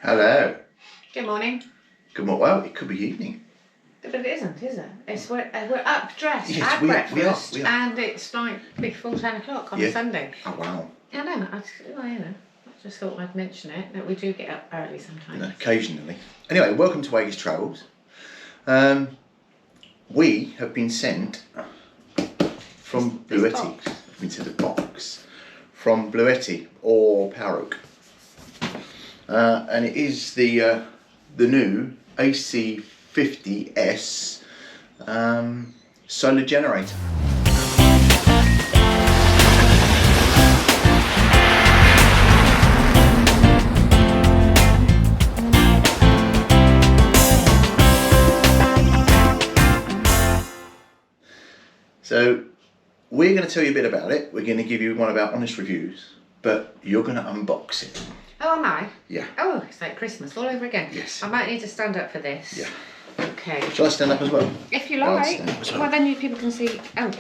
Hello. Good morning. Good morning. Well, it could be evening. But it isn't, is it? We're up, dressed, Yes, had breakfast, we are. and it's like before 10 o'clock on a Sunday. Oh, wow. I know. I just thought I'd mention it, that we do get up early sometimes. Occasionally. Anyway, welcome to Waggies Travels. We have been sent from Bluetti. We've been sent a box from Bluetti or poweroak. And it is the new AC50S solar generator. So we're going to tell you a bit about it. We're going to give you one of our honest reviews, but you're going to unbox it. Oh, am I? Yeah. Oh, it's like Christmas all over again. Yes. I might need to stand up for this. Yeah. Okay. Shall I stand up as well? If you like. Well, then people can see. Oh,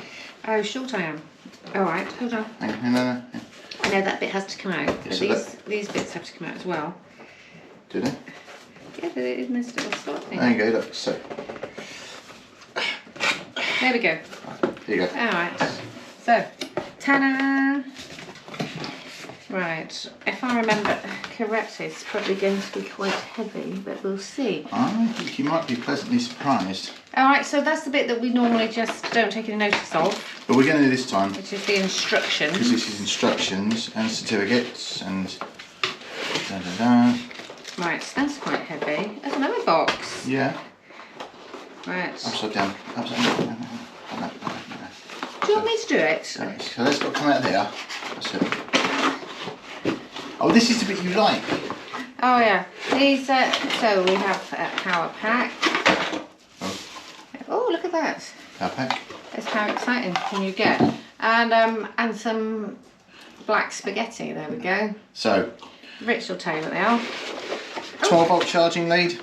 how short I am. All right, hold on. No. I know that bit has to come out, but So these bits have to come out as well. Do they? Yeah, they're in this little slot thing. There you go, look, so. There we go. Here you go. Alright, so, ta-da! Right, if I remember correctly, it's probably going to be quite heavy, but we'll see. I think you might be pleasantly surprised. Alright, so that's the bit that we normally just don't take any notice of. But we're going to do this time. Which is the instructions. Because this is instructions and certificates and da-da-da. Right, so that's quite heavy. There's another box. Yeah. Right. Upside down. Upside down. No. Do you want me to do it? So that's got to come out there. That's it. Oh, this is the bit you like. Oh yeah. These. So we have a power pack. Oh, look at that. Power pack. That's how exciting can you get? And some black spaghetti. There we go. So. Rich will tell you what they are. 12-volt charging lead.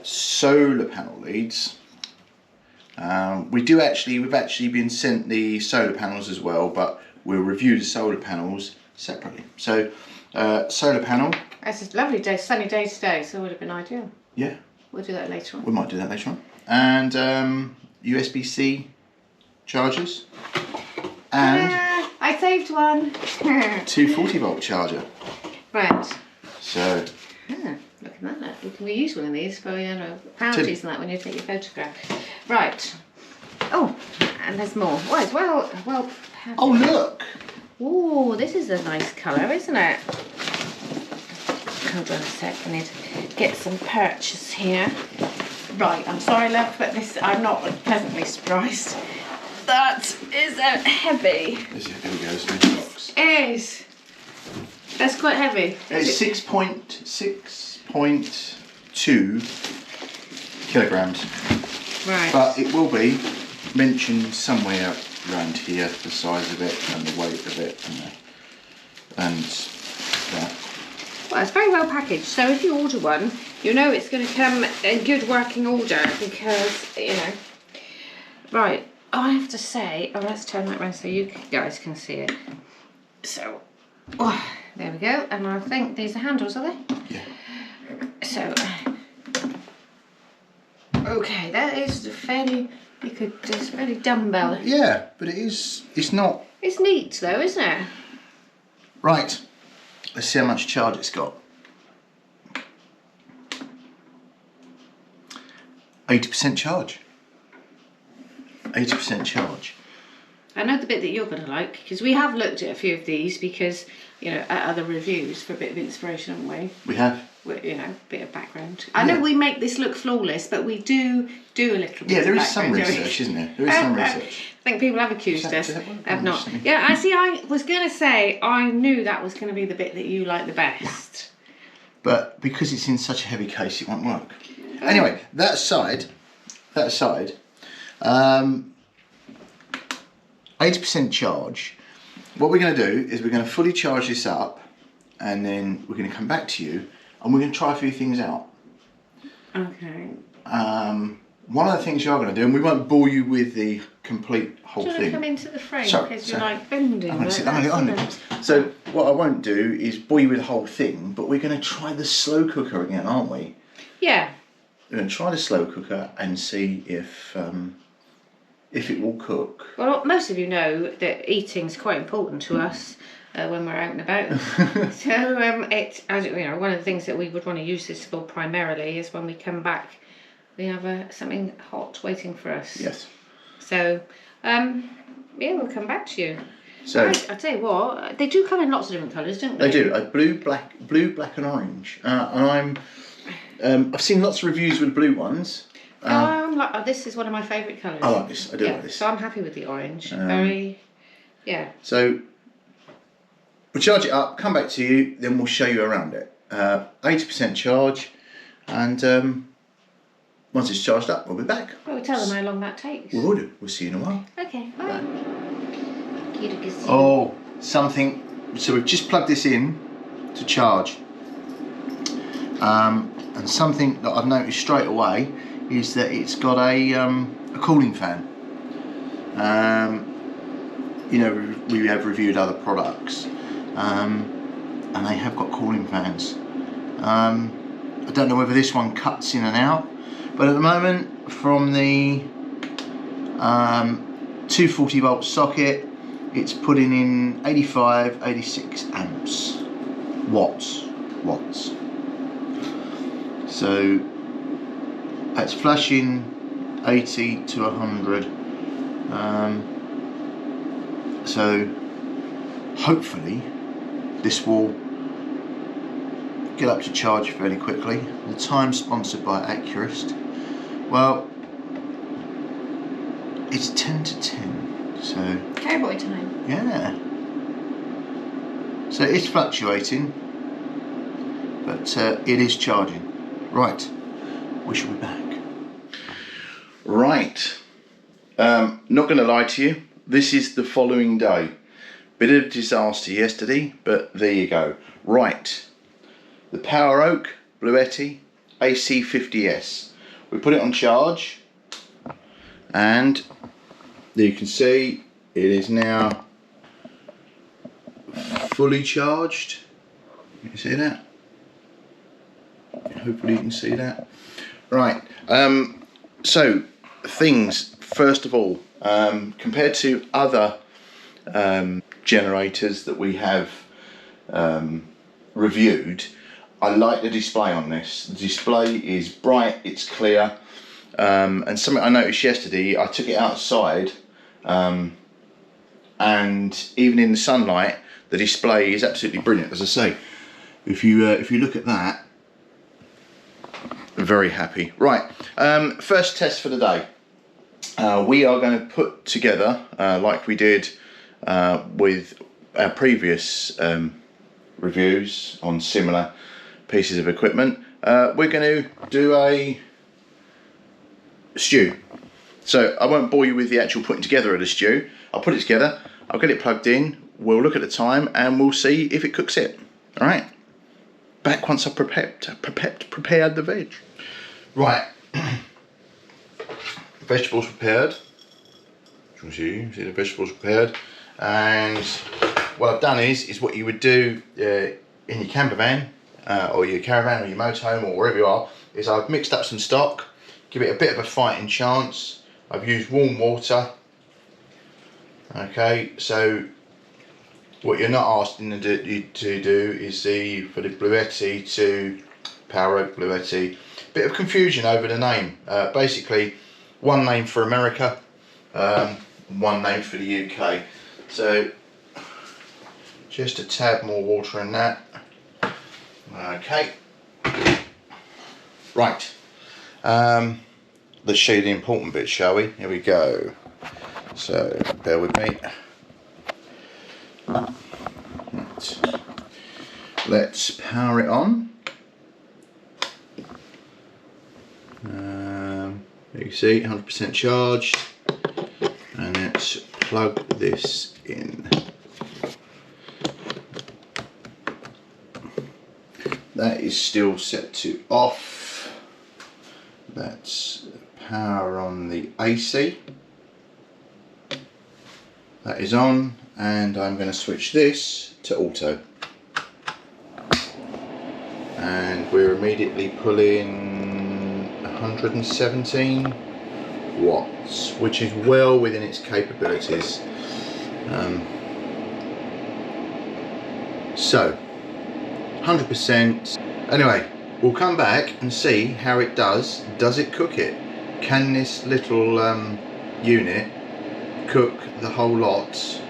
Solar panel leads. We've actually been sent the solar panels as well, but we'll review the solar panels separately. So, solar panel. It's a lovely day, sunny day today, so it would have been ideal. Yeah. We'll do that later on. We might do that later on. And USB-C chargers. And I saved one. 240-volt charger. Right. So. Yeah, look at that. You can reuse one of these for parties and that when you take your photograph. Right. Oh, and there's more. Oh, it's well. Oh, look. Oh, this is a nice colour, isn't it? Hold on a sec. I need to get some purchase here. Right. I'm sorry, love, but I'm not pleasantly surprised. That is a heavy. Here we go. It's in the box. It is. That's quite heavy. It's 6.2 kilograms. Right. But it will be mentioned somewhere around here, the size of it and the weight of it and that. Well, it's very well packaged. So if you order one, you know it's going to come in good working order because, Right. Oh, I have to say, let's turn that around so you guys can see it. So, there we go. And I think these are handles, are they? Yeah. So, okay, that is fairly, it's fairly dumbbell. Yeah, but it's not. It's neat though, isn't it? Right, let's see how much charge it's got. 80% charge. 80% charge. I know the bit that you're going to like, because we have looked at a few of these because, at other reviews for a bit of inspiration, haven't we? We have. A bit of background. I know we make this look flawless, but we do a little bit. Yeah, there of is some research, isn't there? There is some research. I think people have accused us of not. Yeah, I was going to say, I knew that was going to be the bit that you like the best. But because it's in such a heavy case, it won't work. Anyway, that aside, 80% charge. What we're going to do is we're going to fully charge this up, and then we're going to come back to you, and we're going to try a few things out. Okay. One of the things you are going to do, and we won't bore you with the complete whole thing. Do you want to come into the frame because you like bending? I'm going to sit down. So what I won't do is bore you with the whole thing, but we're going to try the slow cooker again, aren't we? Yeah. We're going to try the slow cooker and see if it will cook. Well, most of you know that eating's quite important to us when we're out and about. So it's, as you know, one of the things that we would want to use this for primarily is when we come back, we have something hot waiting for us. Yes. So yeah, we'll come back to you. So I tell you what, they do come in lots of different colours, don't they? They do. Blue, black, and orange. And I've seen lots of reviews with blue ones. This is one of my favourite colours. I like this. I do like this. So I'm happy with the orange. Very, yeah. So we'll charge it up, come back to you, then we'll show you around it. 80% charge, and once it's charged up, we'll be back. Well, we'll tell them how long that takes. We will do. We'll see you in a while. Okay, bye. Oh, something. So we've just plugged this in to charge. And something that I've noticed straight away is that it's got a cooling fan. You know, we have reviewed other products, and they have got cooling fans. I don't know whether this one cuts in and out, but at the moment, from the 240 volt socket, it's putting in 85, 86 amps, watts. So that's flashing 80 to 100. So hopefully this will get up to charge fairly quickly. The time sponsored by Accurist. Well, it's 10 to 10. So Cowboy time. yeah. So it's fluctuating, but it is charging. Right, we shall be back. Right, not going to lie to you, this is the following day. Bit of disaster yesterday, but there you go. Right, the poweroak Bluetti AC50S. We put it on charge, and you can see it is now fully charged. You see that? Hopefully you can see that. Right, so things, first of all, compared to other generators that we have reviewed, I like the display on this. The display is bright, it's clear, and something I noticed yesterday, I took it outside, and even in the sunlight, the display is absolutely brilliant. As I say, if you look at that, very happy. Right, first test for the day. We are going to put together, like we did with our previous reviews on similar pieces of equipment, we're going to do a stew. So I won't bore you with the actual putting together of the stew. I'll put it together, I'll get it plugged in, we'll look at the time, and we'll see if it cooks it. Alright, back once I've prepared the veg. Right, vegetables prepared. You can see the vegetables prepared, and what I've done is what you would do in your camper van, or your caravan, or your motorhome, or wherever you are, is I've mixed up some stock, give it a bit of a fighting chance. I've used warm water. Okay, so what you're not asking to do is for the Bluetti to poweroak Bluetti. Bit of confusion over the name. Basically, one name for America, one name for the UK. So just a tad more water in that. Okay. Right. Let's show you the important bit, shall we? Here we go. So bear with me. Right. Let's power it on. You can see 100% charged, and let's plug this in. That is still set to off. That's power on the AC. That is on, and I'm going to switch this to auto. And we're immediately pulling 117 watts, which is well within its capabilities. So 100%. Anyway, we'll come back and see how it does. Does it cook it? Can this little unit cook the whole lot?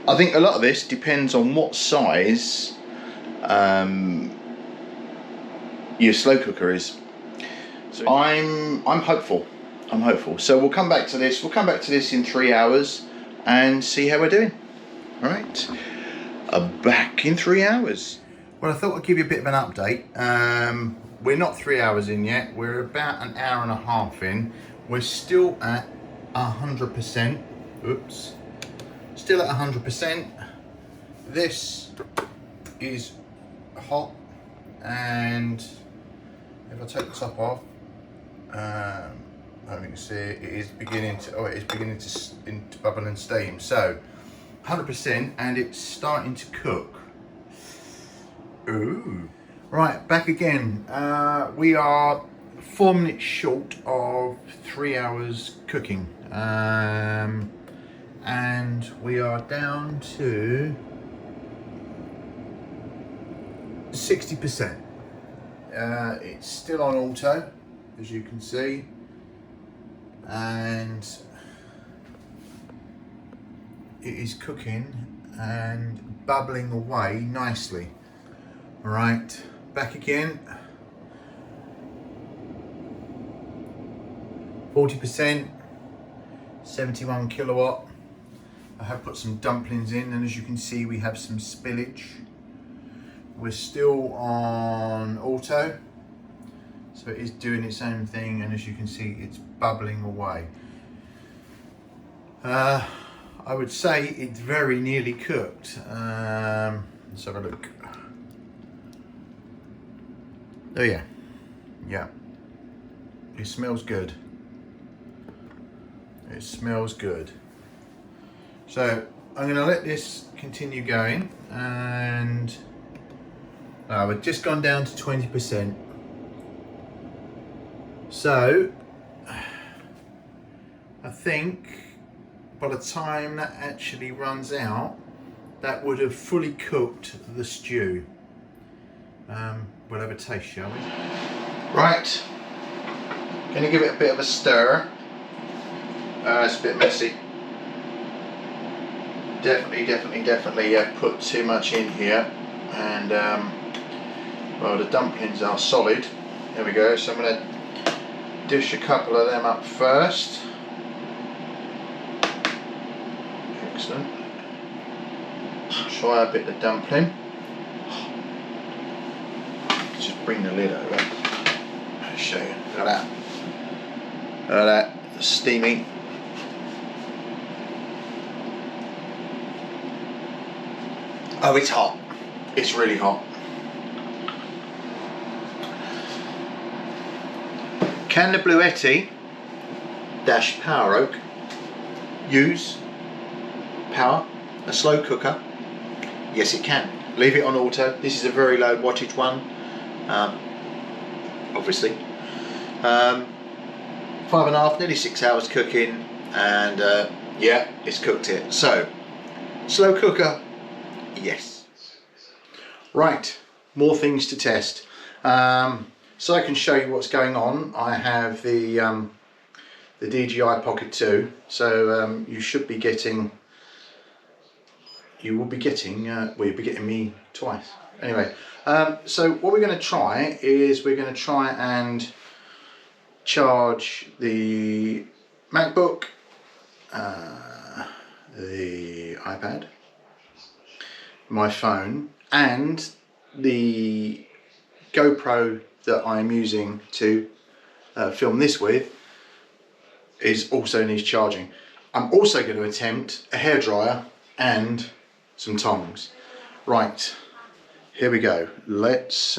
I think a lot of this depends on what size your slow cooker is. So I'm hopeful. I'm hopeful. So we'll come back to this. We'll come back to this in 3 hours and see how we're doing. All right. Back in 3 hours. Well, I thought I'd give you a bit of an update. We're not 3 hours in yet. We're about an hour and a half in. We're still at 100%. Oops. Still at 100%. This is hot, and if I take the top off, I don't think you can see it. It is beginning to. Oh, it is beginning to bubble and steam. So 100%, and it's starting to cook. Ooh. Right, back again. We are 4 minutes short of 3 hours cooking. And we are down to 60%. It's still on auto, as you can see, and it is cooking and bubbling away nicely. All right, back again. 40%, 71 kilowatt. I have put some dumplings in, and as you can see, we have some spillage. We're still on auto, so it is doing its own thing, and as you can see, it's bubbling away. I would say it's very nearly cooked. Let's have a look. Oh yeah, yeah. It smells good. It smells good. So I'm going to let this continue going, and we've just gone down to 20%. So I think by the time that actually runs out, that would have fully cooked the stew. We'll have a taste, shall we? Right, going to give it a bit of a stir. It's a bit messy. Definitely put too much in here, and well, the dumplings are solid. There we go. So I'm going to dish a couple of them up first. Excellent. Try a bit of dumpling. Just bring the lid over. I'll show you. Look at that. Look at that. Steamy. Oh, it's hot. It's really hot. Can the Bluetti poweroak use power a slow cooker? Yes, it can. Leave it on auto. This is a very low wattage one, obviously. 5.5, nearly 6 hours cooking, and yeah, it's cooked it. So, slow cooker. Yes. Right, more things to test. So I can show you what's going on. I have the DJI Pocket 2. So you should be getting. You will be getting. Well, you'll be getting me twice. Anyway, so what we're going to try is we're going to try and charge the MacBook, the iPad, my phone, and the GoPro that I'm using to film this with is also needs charging. I'm also going to attempt a hairdryer and some tongs. Right, here we go. Let's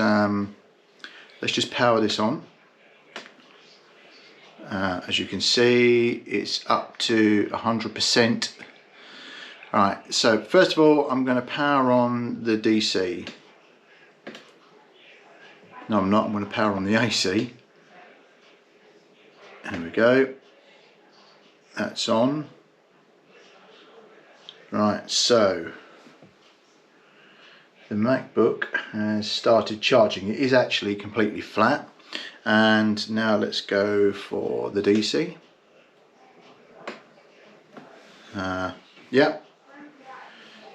just power this on. As you can see, it's up to 100%. Right, so first of all, I'm going to power on the DC. No, I'm not. I'm going to power on the AC. There we go. That's on. Right, so the MacBook has started charging. It is actually completely flat. And now let's go for the DC. Yep.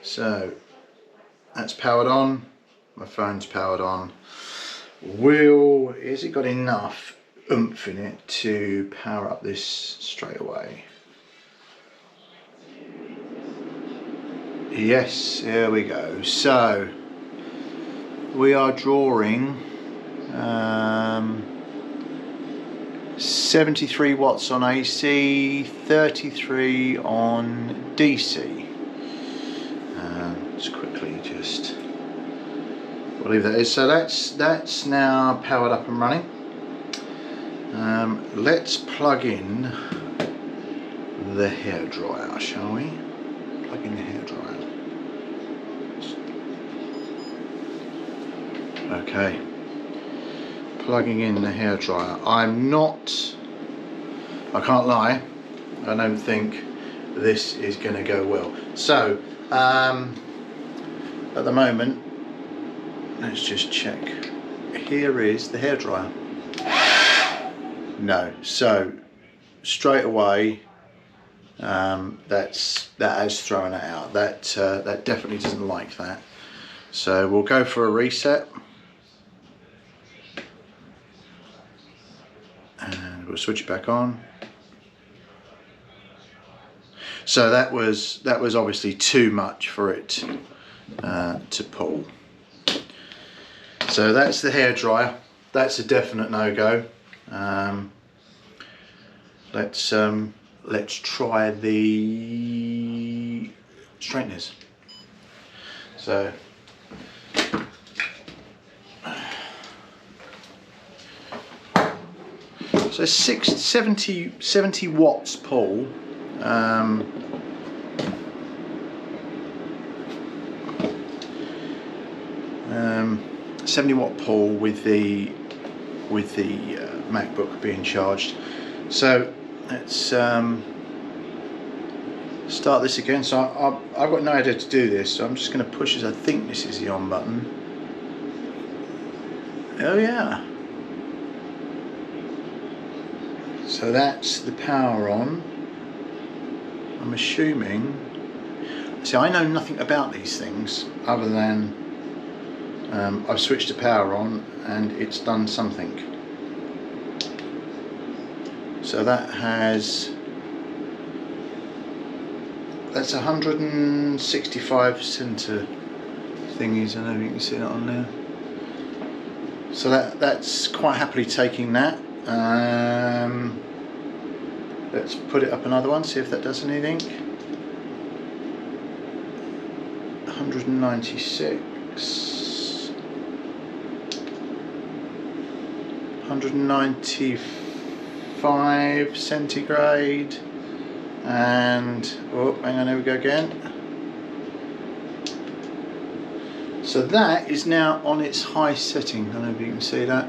So that's powered on. My phone's powered on. Has it got enough oomph in it to power up this straight away? Yes, here we go. So we are drawing 73 watts on AC, 33 on DC. Let's quickly just, we'll leave that is. So that's now powered up and running. Let's plug in the hairdryer, shall we? Plug in the hairdryer. Okay. Plugging in the hairdryer. I can't lie, I don't think this is going to go well. So at the moment, let's just check. Here is the hairdryer. No, so straight away that has thrown it out. That definitely doesn't like that. So we'll go for a reset. And we'll switch it back on. So that was obviously too much for it to pull. So that's the hairdryer. That's a definite no-go. Let's try the straighteners. So So 70 watts pull. 70 watt pull with the MacBook being charged. So let's start this again. So I've got no idea to do this, so I'm just going to push this. I think this is the on button. Oh yeah. So that's the power on. I'm assuming. See, I know nothing about these things other than I've switched the power on and it's done something. So that's 165 center thingies. I don't know if you can see that on there. So that's quite happily taking that. Let's put it up another one, see if that does anything. 196, 195 centigrade, and oh, hang on, here we go again. So that is now on its high setting. I don't know if you can see that.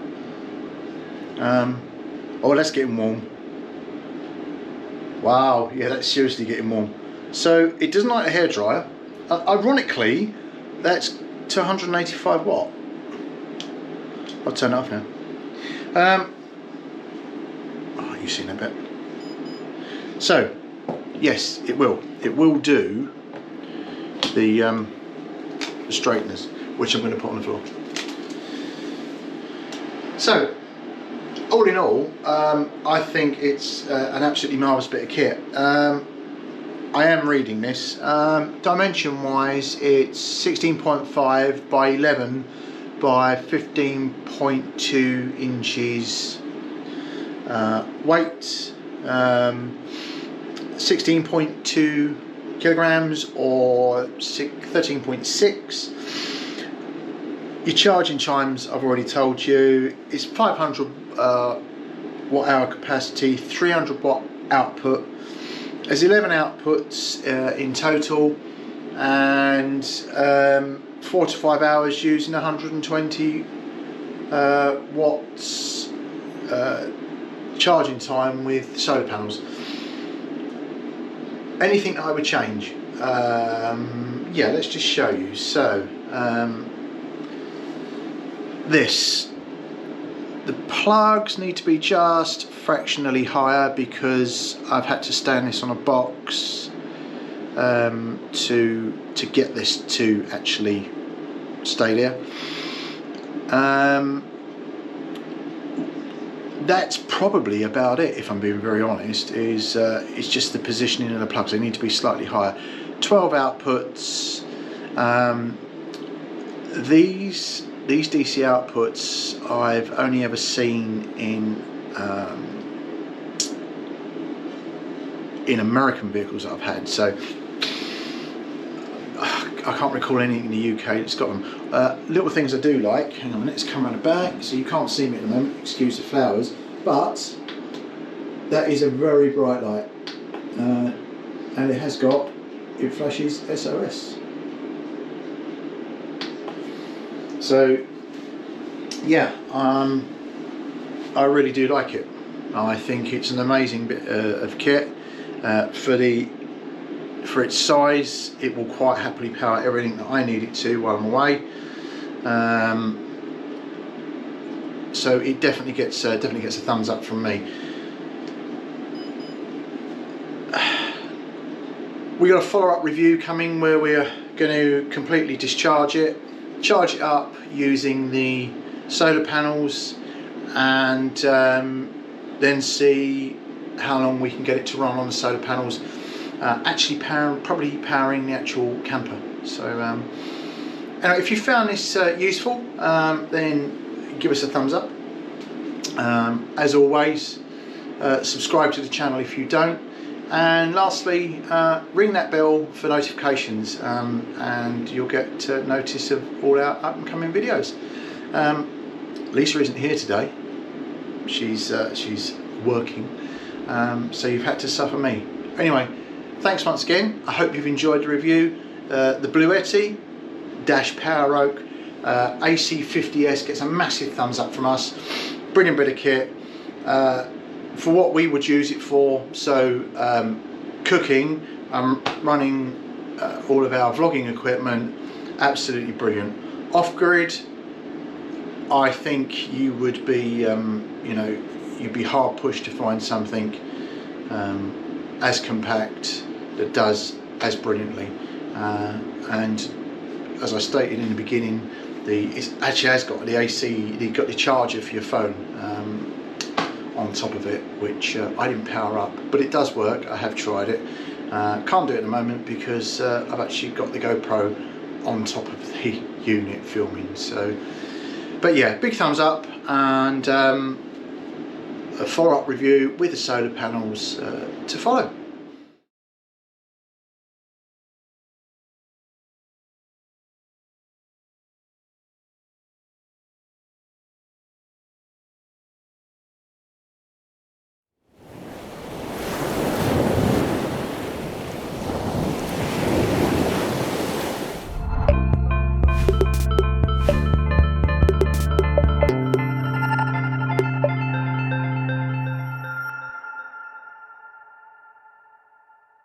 Oh, let's get him warm. Wow, yeah, that's seriously getting warm. So it doesn't like a hairdryer. Ironically, that's to 185 watt. I'll turn it off now. Oh, you've seen that bit. So, yes, it will. It will do the straighteners, which I'm going to put on the floor. So, all in all, I think it's an absolutely marvellous bit of kit. I am reading this. Dimension wise, it's 16.5 by 11 by 15.2 inches. Weight 16.2 kilograms or 13.6. Your charging chimes, I've already told you, is 500 watt hour capacity, 300 watt output. There's 11 outputs in total. and 4 to 5 hours using 120 watts charging time with solar panels. Anything that I would change? Yeah, let's just show you. So the plugs need to be just fractionally higher because I've had to stand this on a box to get this to actually stay there. That's probably about it, if I'm being very honest. It's just the positioning of the plugs. They need to be slightly higher. 12 outputs. These DC outputs I've only ever seen in American vehicles that I've had. So I can't recall anything in the UK that's got them. Little things I do like. Hang on a minute, let's come around the back. So you can't see me at the moment, excuse the flowers. But that is a very bright light. And it has got, it flashes SOS. So yeah, I really do like it. I think it's an amazing bit of kit. For its size, it will quite happily power everything that I need it to while I'm away. So it definitely gets a thumbs up from me. We got a follow-up review coming where we're going to completely discharge it, charge it up using the solar panels, and then see how long we can get it to run on the solar panels. Actually probably powering the actual camper. So anyway, if you found this useful, then give us a thumbs up. As always, subscribe to the channel if you don't, and lastly, ring that bell for notifications, and you'll get notice of all our up and coming videos. Lisa isn't here today. She's working, so you've had to suffer me. Anyway, thanks once again. I hope you've enjoyed the review. The Bluetti poweroak AC50S gets a massive thumbs up from us. Brilliant bit of kit for what we would use it for. So cooking, running all of our vlogging equipment, absolutely brilliant. Off-grid, I think you would be, you know, you'd be hard pushed to find something as compact that does as brilliantly. And as I stated in the beginning, it actually has got the AC, you've got the charger for your phone on top of it, which I didn't power up, but it does work. I have tried it. Can't do it at the moment because I've actually got the GoPro on top of the unit filming. So, but yeah, big thumbs up, and a follow-up review with the solar panels to follow.